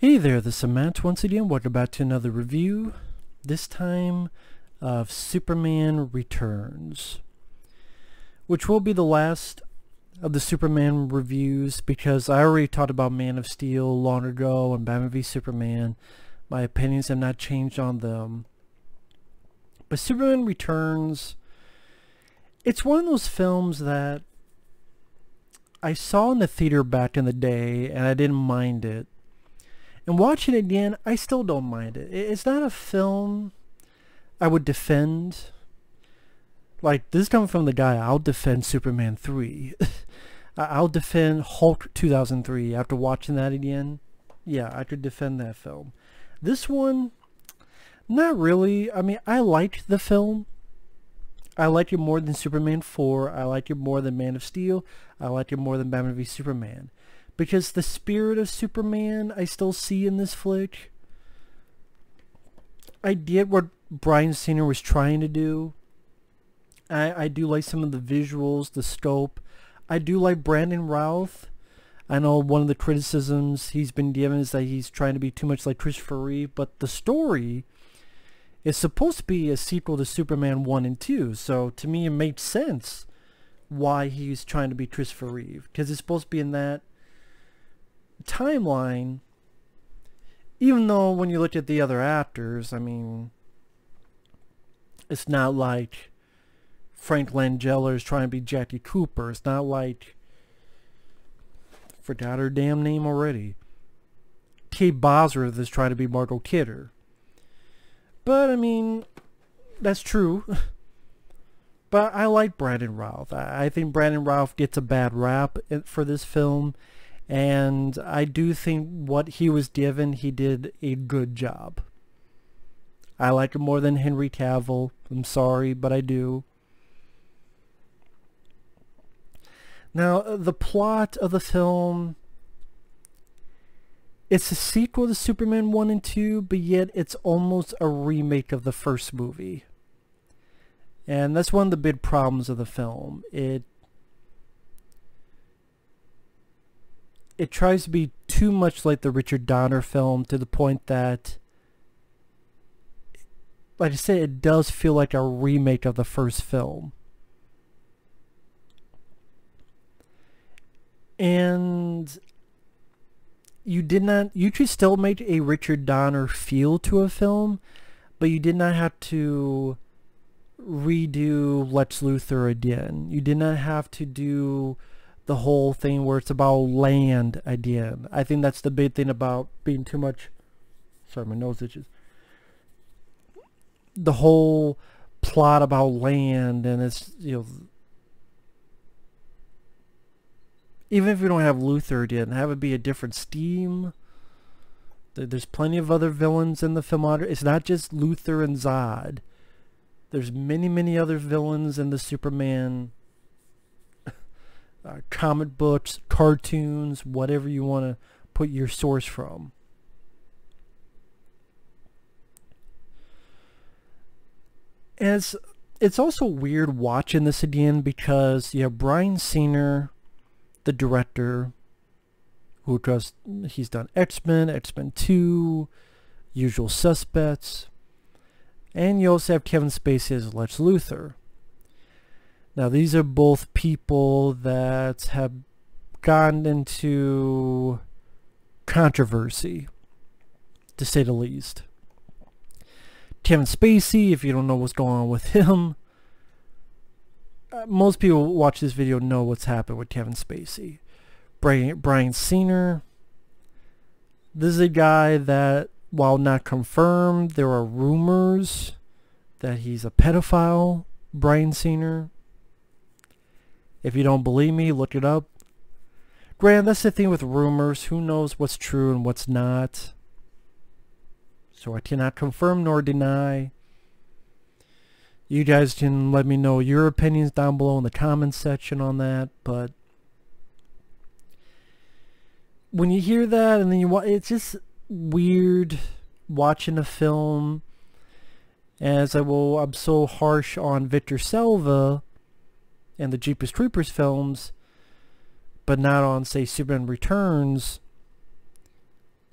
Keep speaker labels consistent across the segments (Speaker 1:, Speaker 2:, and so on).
Speaker 1: Hey there, this is Matt once again. Welcome back to another review, this time of Superman Returns, which will be the last of the Superman reviews because I already talked about Man of Steel long ago and Batman v Superman. My opinions have not changed on them. But Superman Returns, it's one of those films that I saw in the theater back in the day and I didn't mind it. And watching it again, I still don't mind it. It's not a film I would defend. Like, this is coming from the guy, I'll defend Superman 3. I'll defend Hulk 2003 after watching that again. Yeah, I could defend that film. This one, not really. I mean, I liked the film. I liked it more than Superman 4. I liked it more than Man of Steel. I liked it more than Batman v Superman. Because the spirit of Superman I still see in this flick. I get what Bryan Singer was trying to do. I do like some of the visuals, the scope. I do like Brandon Routh. I know one of the criticisms he's been given is that he's trying to be too much like Christopher Reeve, but the story is supposed to be a sequel to Superman 1 and 2, so to me it makes sense why he's trying to be Christopher Reeve, because it's supposed to be in that timeline, even though when you look at the other actors, I mean, it's not like Frank Langella is trying to be Jackie Cooper. It's not like, forgot her damn name already, Kate Bosworth is trying to be Margot Kidder. But I mean, that's true. But I like Brandon Routh. I think Brandon Routh gets a bad rap for this film. And I do think what he was given, he did a good job. I like him more than Henry Cavill. I'm sorry, but I do. Now, the plot of the film, it's a sequel to Superman 1 and 2, but yet it's almost a remake of the first movie. And that's one of the big problems of the film. It tries to be too much like the Richard Donner film to the point that, like I said, it does feel like a remake of the first film. And you could still make a Richard Donner feel to a film, but you did not have to redo Lex Luthor again. You did not have to do the whole thing where it's about land again. I think that's the big thing about being too much, sorry, my nose itches, the whole plot about land, and it's, you know, even if you don't have Luthor again, have it be a different steam. There's plenty of other villains in the film. It's not just Luthor and Zod. There's many other villains in the Superman comic books, cartoons, whatever you want to put your source from. As it's also weird watching this again because you have Bryan Singer, the director, he's done X-Men, X-Men 2, Usual Suspects, and you also have Kevin Spacey as Lex Luthor. Now, these are both people that have gotten into controversy, to say the least. Kevin Spacey, if you don't know what's going on with him, most people who watch this video know what's happened with Kevin Spacey. Bryan Singer, this is a guy that, while not confirmed, there are rumors that he's a pedophile. Bryan Singer. If you don't believe me, look it up. Granted, that's the thing with rumors. Who knows what's true and what's not? So I cannot confirm nor deny. You guys can let me know your opinions down below in the comments section on that. But when you hear that and then you watch, it's just weird watching a film. As I'm so harsh on Victor Salva and the Jeepers Creepers films, but not on, say, Superman Returns.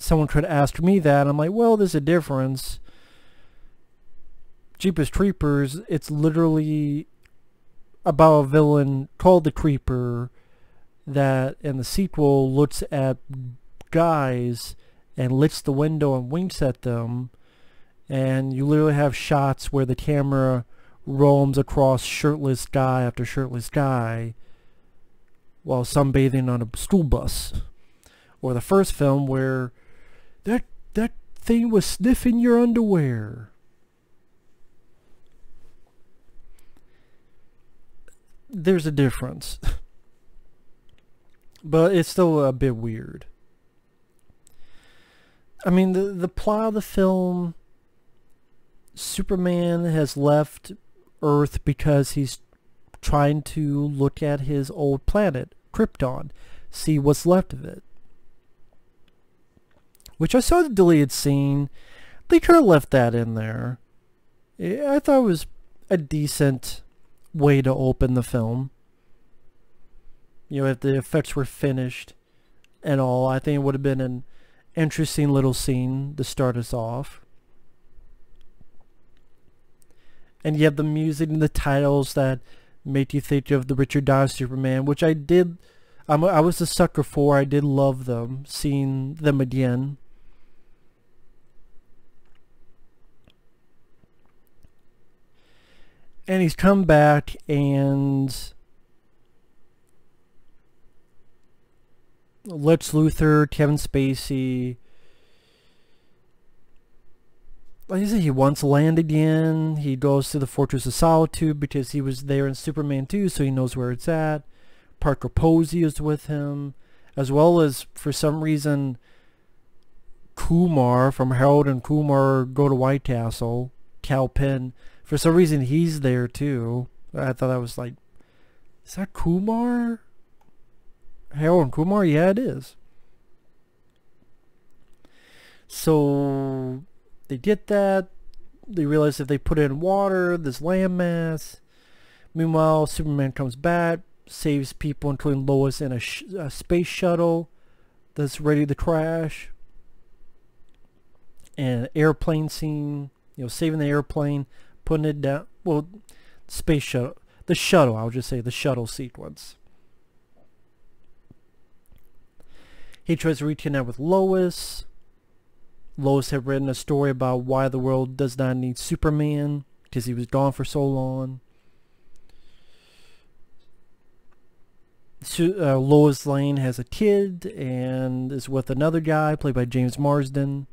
Speaker 1: someone could ask me that. I'm like, well, there's a difference. Jeepers Creepers, it's literally about a villain called the Creeper that in the sequel looks at guys and licks the window and winks at them, and you literally have shots where the camera roams across shirtless guy after shirtless guy while sunbathing on a school bus. Or the first film where that thing was sniffing your underwear. There's a difference. But it's still a bit weird. I mean, the plot of the film, Superman has left Earth because he's trying to look at his old planet, Krypton, see what's left of it. Which I saw the deleted scene. They could have left that in there. I thought it was a decent way to open the film. You know, if the effects were finished and all, I think it would have been an interesting little scene to start us off. And you have the music and the titles that make you think of the Richard Donner Superman, which I did. I was a sucker for. I did love them, seeing them again. And he's come back, and Lex Luthor, Kevin Spacey, like I said, he wants land again. He goes to the Fortress of Solitude because he was there in Superman 2, so he knows where it's at. Parker Posey is with him, as well as, for some reason, Kumar from Harold and Kumar Go to White Castle, Cal Penn. For some reason, he's there too. I thought that was like, is that Kumar? Harold and Kumar? Yeah, it is. So they get that. They realize if they put it in water, this landmass. Meanwhile, Superman comes back, saves people, including Lois, in a space shuttle that's ready to crash. And an airplane scene, you know, saving the airplane, putting it down. Well, space shuttle, the shuttle, I'll just say the shuttle sequence. He tries to reconnect with Lois. Lois had written a story about why the world does not need Superman because he was gone for so long. Lois Lane has a kid and is with another guy played by James Marsden.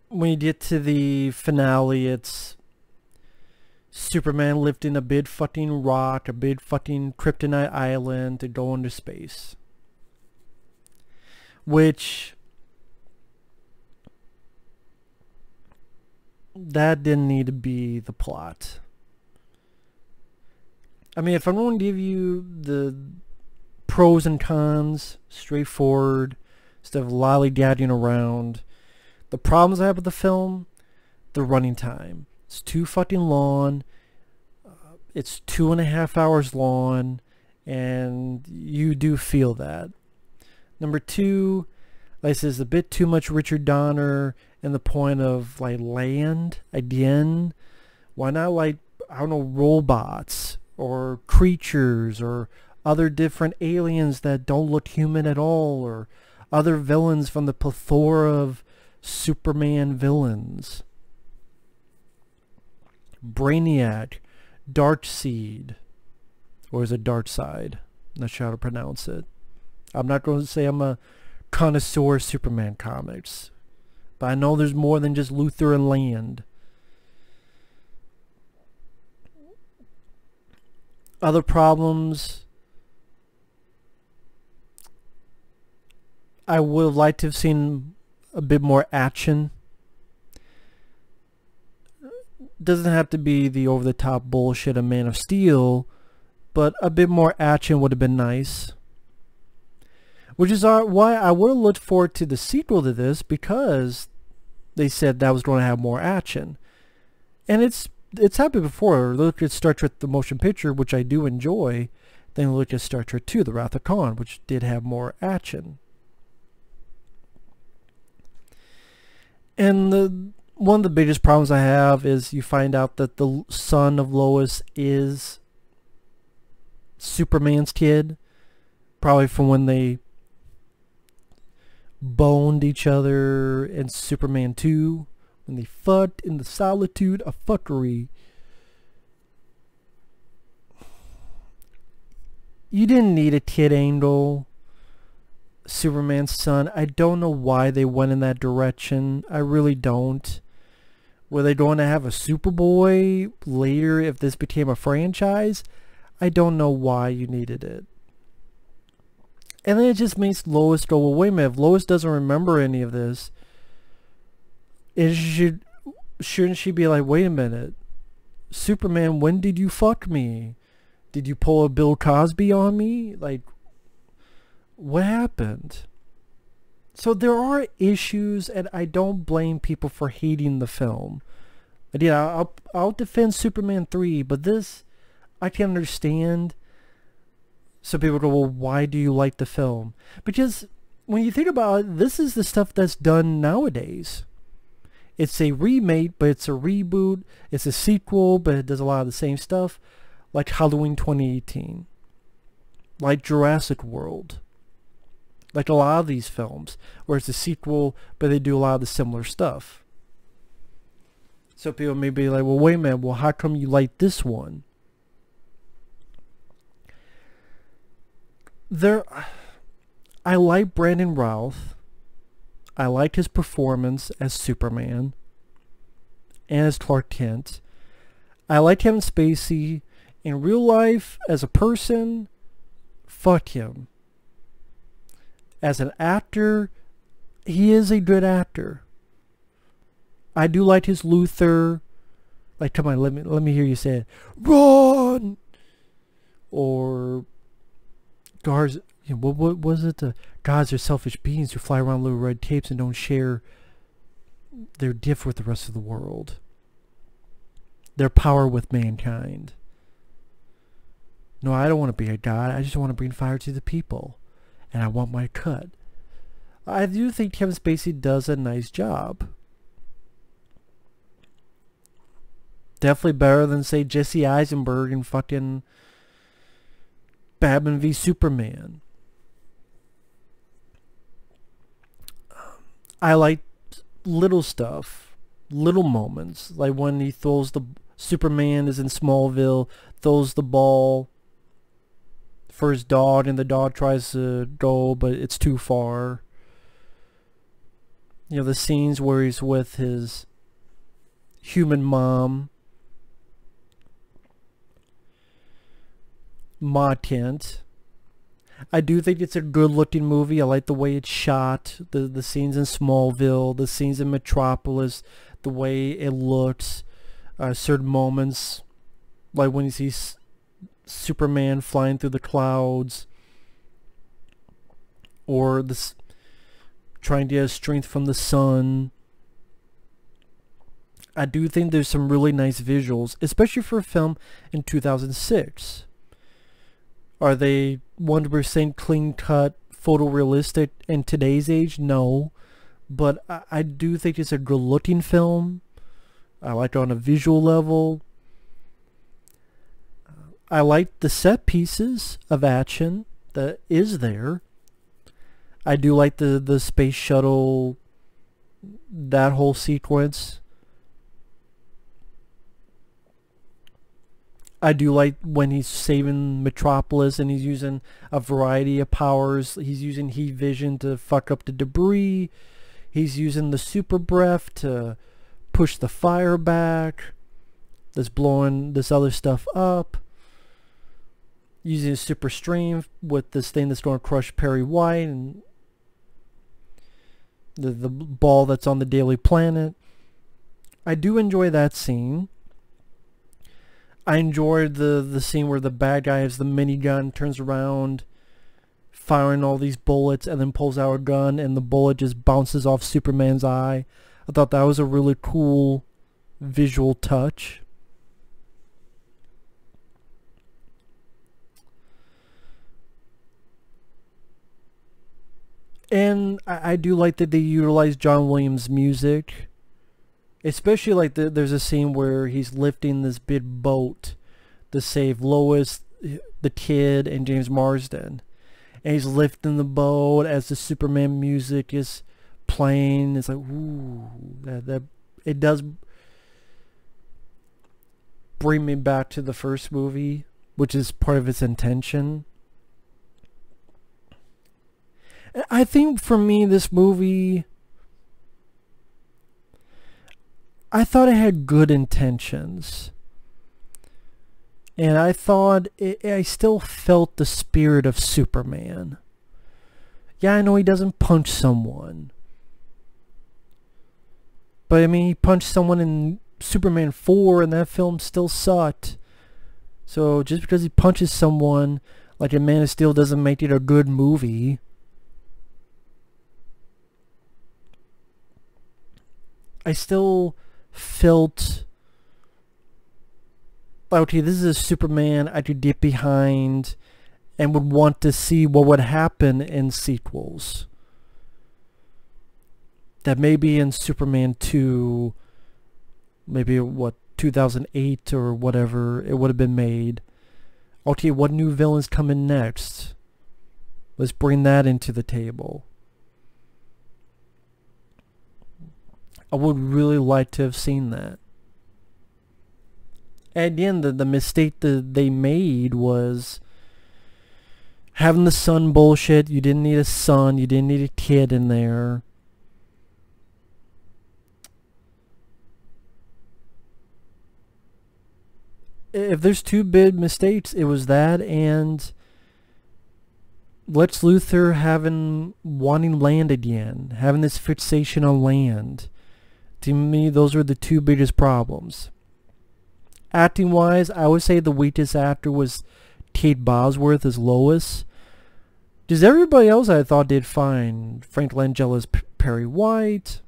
Speaker 1: When you get to the finale, it's Superman lifting a big fucking rock, a big fucking kryptonite island to go into space. Which, that didn't need to be the plot. I mean, if I'm going to give you the pros and cons, straightforward, instead of lollygagging around, the problems I have with the film, the running time. It's too fucking long. It's 2.5 hours long, and you do feel that. Number two, like I said, it's a bit too much Richard Donner in the point of like land again. Why not, like, I don't know, robots or creatures or other different aliens that don't look human at all, or other villains from the plethora of Superman villains. Brainiac, Darkseid, or is it Darkside? I'm not sure how to pronounce it. I'm not going to say I'm a connoisseur of Superman comics, but I know there's more than just Luthor and Land. Other problems, I would have liked to have seen a bit more action. Doesn't have to be the over-the-top bullshit of Man of Steel, but a bit more action would have been nice. Which is why I would have looked forward to the sequel to this, because they said that was going to have more action. And it's happened before. Look at Star Trek The Motion Picture, which I do enjoy. Then you look at Star Trek II, The Wrath of Khan, which did have more action. And one of the biggest problems I have is you find out that the son of Lois is Superman's kid, probably from when they boned each other in Superman 2, when they fucked in the solitude of fuckery. You didn't need a kid angle, Superman's son. I don't know why they went in that direction. I really don't. Were they going to have a Superboy later if this became a franchise? I don't know why you needed it. And then it just makes Lois go, well, wait a minute, if Lois doesn't remember any of this, shouldn't she be like, wait a minute, Superman, when did you fuck me? Did you pull a Bill Cosby on me? Like, what happened? So there are issues, and I don't blame people for hating the film. And yeah, I'll defend Superman 3, but this, I can understand. So people go, well, why do you like the film? Because when you think about it, this is the stuff that's done nowadays. It's a remake, but it's a reboot. It's a sequel, but it does a lot of the same stuff. Like Halloween 2018. Like Jurassic World. Like a lot of these films, where it's a sequel, but they do a lot of the similar stuff. So people may be like, well, wait a minute, well, how come you like this one? I like Brandon Routh. I liked his performance as Superman and as Clark Kent. I liked Kevin Spacey. In real life, as a person, fuck him. As an actor, he is a good actor. I do like his Luthor. Like, come on, let me hear you say it. Run! Or guards, you know, what was it? The gods are selfish beings who fly around little red capes and don't share their gift with the rest of the world. Their power with mankind. No, I don't want to be a god. I just want to bring fire to the people. And I want my cut. I do think Kevin Spacey does a nice job. Definitely better than, say, Jesse Eisenberg in fucking Batman v Superman. I like little stuff. Little moments. Like when he throws the... Superman is in Smallville, throws the ball for his dog, and the dog tries to go, but it's too far. You know, the scenes where he's with his human mom, Ma Kent. I do think it's a good looking movie. I like the way it's shot, the scenes in Smallville, the scenes in Metropolis, the way it looks, certain moments, like when you see Superman flying through the clouds, or this trying to get strength from the sun. I do think there's some really nice visuals, especially for a film in 2006. Are they 100% clean cut, photorealistic in today's age? No, but I do think it's a good looking film. I like it on a visual level. I like the set pieces of action that is there. I do like the space shuttle, that whole sequence. I do like when he's saving Metropolis and he's using a variety of powers. He's using heat vision to fuck up the debris. He's using the super breath to push the fire back. That's blowing this other stuff up. Using his super strength with this thing that's going to crush Perry White and the ball that's on the Daily Planet. I do enjoy that scene. I enjoyed the scene where the bad guy has the minigun, turns around, firing all these bullets, and then pulls out a gun, and the bullet just bounces off Superman's eye. I thought that was a really cool visual touch. And I do like that they utilize John Williams' music. Especially like there's a scene where he's lifting this big boat to save Lois, the kid, and James Marsden. And he's lifting the boat as the Superman music is playing. It's like, ooh, that it does bring me back to the first movie, which is part of its intention. I think for me, this movie, I thought it had good intentions. And I thought, I still felt the spirit of Superman. Yeah, I know he doesn't punch someone. But I mean, he punched someone in Superman 4 and that film still sucked. So just because he punches someone like in Man of Steel doesn't make it a good movie. I still felt, okay, this is a Superman I could get behind and would want to see what would happen in sequels. That maybe in Superman 2, maybe what, 2008 or whatever, it would have been made. Okay, what new villain's coming next? Let's bring that into the table. I would really like to have seen that. And again, the mistake that they made was having the son bullshit. You didn't need a son. You didn't need a kid in there. If there's two big mistakes, it was that and Lex Luthor wanting land again, having this fixation on land. To me, those were the two biggest problems. Acting wise, I would say the weakest actor was Kate Bosworth as Lois. Just everybody else I thought did fine. Frank Langella's Perry White.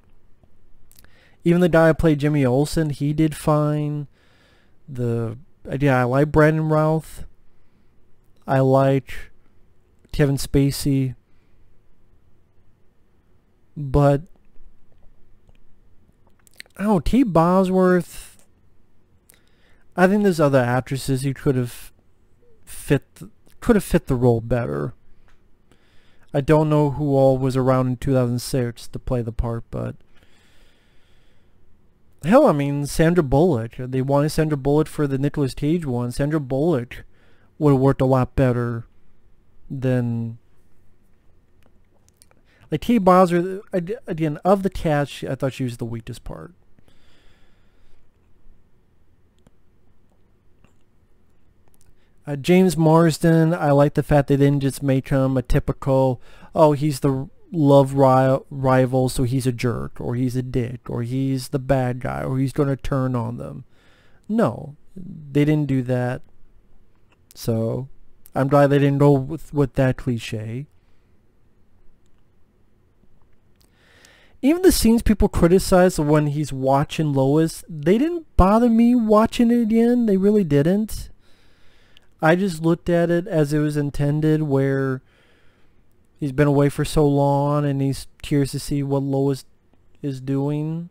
Speaker 1: Even the guy who played Jimmy Olsen, he did fine. I like Brandon Routh. I like Kevin Spacey. But I don't know, Kate Bosworth, I think there's other actresses who could have fit the role better. I don't know who all was around in 2006 to play the part, but hell, I mean, Sandra Bullock. They wanted Sandra Bullock for the Nicolas Cage one. Sandra Bullock would have worked a lot better than, like, Kate Bosworth. Again, of the cast, I thought she was the weakest part. James Marsden, I like the fact they didn't just make him a typical, oh, he's the love rival, so he's a jerk, or he's a dick, or he's the bad guy, or he's going to turn on them. No, they didn't do that. So I'm glad they didn't go with that cliche. Even the scenes people criticize when he's watching Lois, they didn't bother me watching it again. They really didn't. I just looked at it as it was intended, where he's been away for so long and he's curious to see what Lois is doing.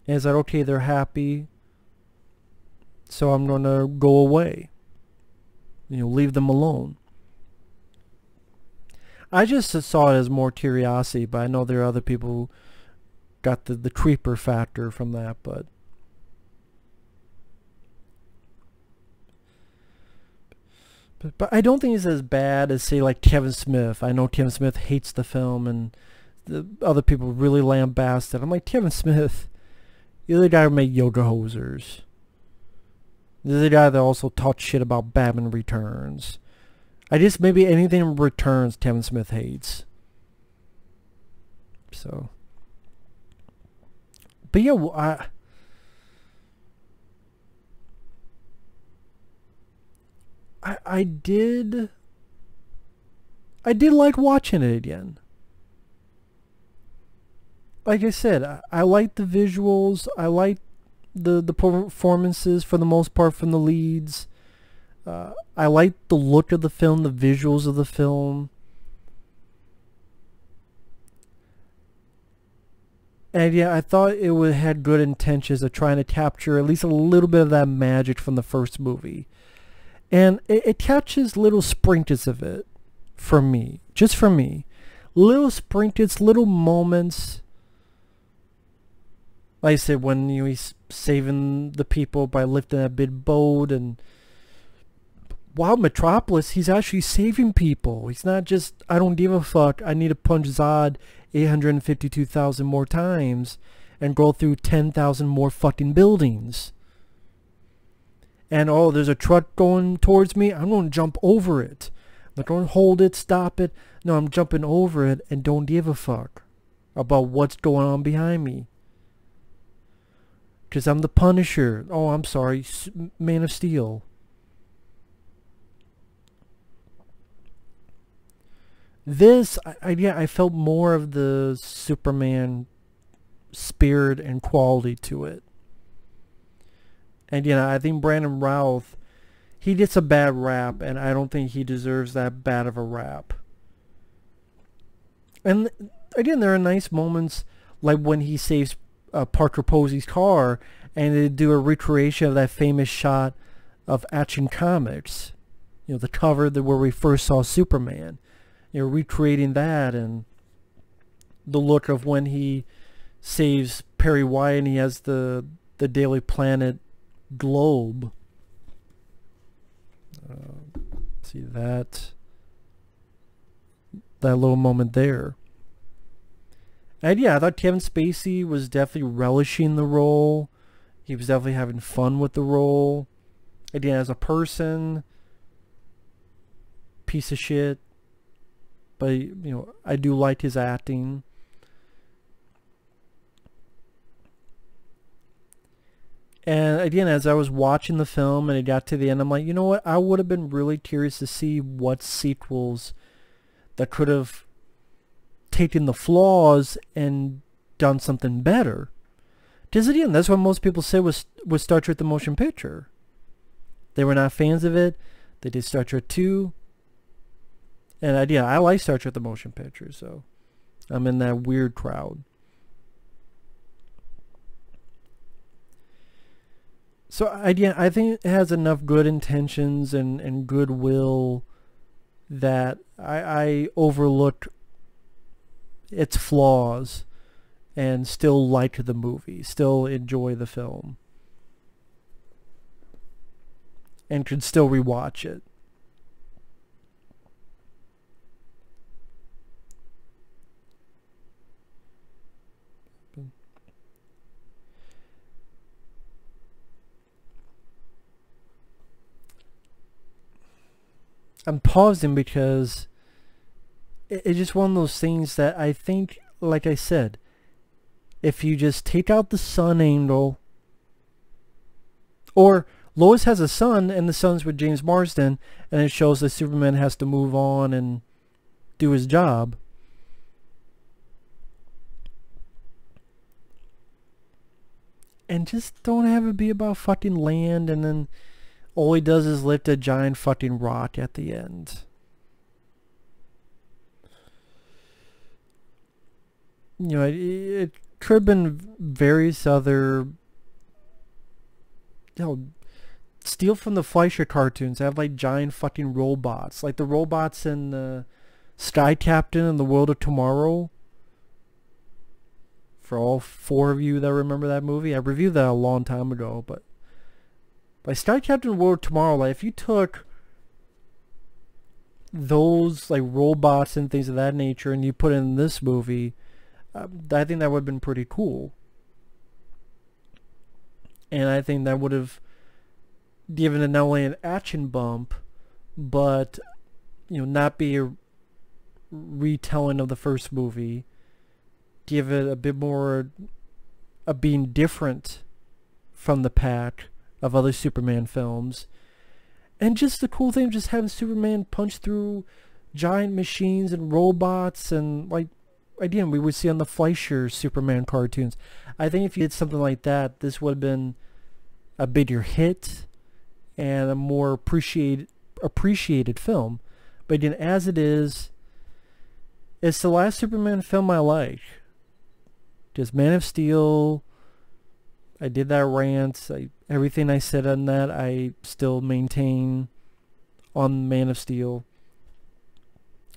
Speaker 1: And it's like, okay, they're happy, so I'm going to go away. Leave them alone. I just saw it as more curiosity, but I know there are other people who got the creeper factor from that, but I don't think it's as bad as, say, like Kevin Smith. I know Kevin Smith hates the film and the other people really lambast it. I'm like, Kevin Smith, you're the guy who made Yoga Hosers. You're the guy that also talked shit about Batman Returns. Maybe anything in Returns Kevin Smith hates. So. But yeah, I did like watching it again. Like I said, I like the visuals. I like the performances for the most part from the leads. I liked the look of the film, the visuals of the film. And yeah, I thought it had good intentions of trying to capture at least a little bit of that magic from the first movie. And it catches little sprinkles of it for me. Just for me. Little sprinkles, little moments. Like I said, when he's saving the people by lifting that big boat, and wow, Metropolis, he's actually saving people. He's not just, I don't give a fuck, I need to punch Zod 852,000 more times and go through 10,000 more fucking buildings. And oh, there's a truck going towards me, I'm going to jump over it. I'm not going to hold it, stop it. No, I'm jumping over it and don't give a fuck about what's going on behind me. Because I'm the Punisher. Oh, I'm sorry, Man of Steel. This, I felt more of the Superman spirit and quality to it. And I think Brandon Routh, he gets a bad rap, and I don't think he deserves that bad of a rap. And again, there are nice moments, like when he saves Parker Posey's car, and they do a recreation of that famous shot of Action Comics. The cover where we first saw Superman. Recreating that, and the look of when he saves Perry White and he has the Daily Planet globe. See that little moment there. And yeah, I thought Kevin Spacey was definitely relishing the role. He was definitely having fun with the role. Again, as a person, piece of shit. But, I do like his acting. And again, as I was watching the film and it got to the end, I'm like, you know what? I would have been really curious to see what sequels that could have taken the flaws and done something better. Because again, that's what most people say was Star Trek the Motion Picture. They were not fans of it. They did Star Trek 2. And I like Star Trek the Motion Picture, so I'm in that weird crowd. So I think it has enough good intentions and goodwill that I overlook its flaws and still like the movie, still enjoy the film, and could still rewatch it. I'm pausing because it's just one of those things that I think, like I said, if you just take out the sun angle, or Lois has a son and the son's with James Marsden, and it shows that Superman has to move on and do his job. And just don't have it be about fucking land, and then all he does is lift a giant fucking rock at the end. It could have been various other, steal from the Fleischer cartoons. They have like giant fucking robots, like the robots in Sky Captain and the World of Tomorrow. For all 4 of you that remember that movie, I reviewed that a long time ago, but by Sky Captain and World of Tomorrow, like if you took those like robots and things of that nature and you put in this movie, I think that would have been pretty cool. And I think that would have given it not only an action bump, but not be a retelling of the first movie. Give it a bit more of being different from the pack of other Superman films. And just the cool thing of just having Superman punch through giant machines and robots, and like again we would see on the Fleischer Superman cartoons. I think if you did something like that, this would have been a bigger hit. and a more appreciated film. But again, as it is, it's the last Superman film I like. Just Man of Steel, I did that rant. Everything I said on that, I still maintain on Man of Steel.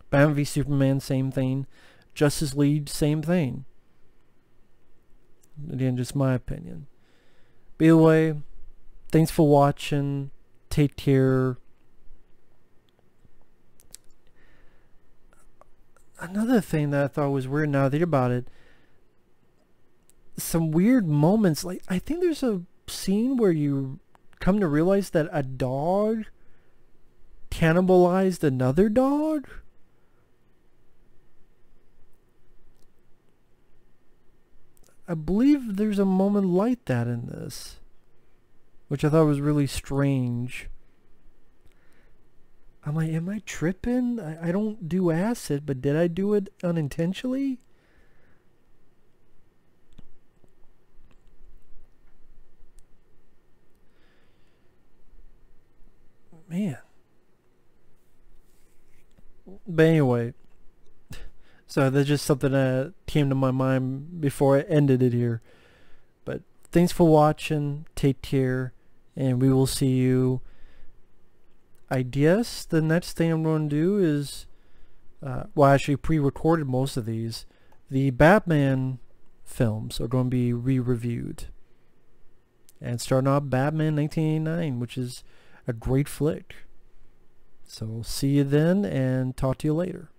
Speaker 1: Batman v Superman, same thing. Justice League, same thing. Again, just my opinion. But either way, thanks for watching. Take care. Another thing that I thought was weird now I think about it, some weird moments, like I think there's a scene where you come to realize that a dog cannibalized another dog. I believe there's a moment like that in this, which I thought was really strange. I'm like, am I tripping? I don't do acid, but did I do it unintentionally? Man. But anyway, so that's just something that came to my mind before I ended it here. But thanks for watching. Take care. And we will see you. I guess the next thing I'm going to do is, well, I actually pre-recorded most of these. The Batman films are going to be re-reviewed. And starting off Batman 1989, which is a great flick. So see you then and talk to you later.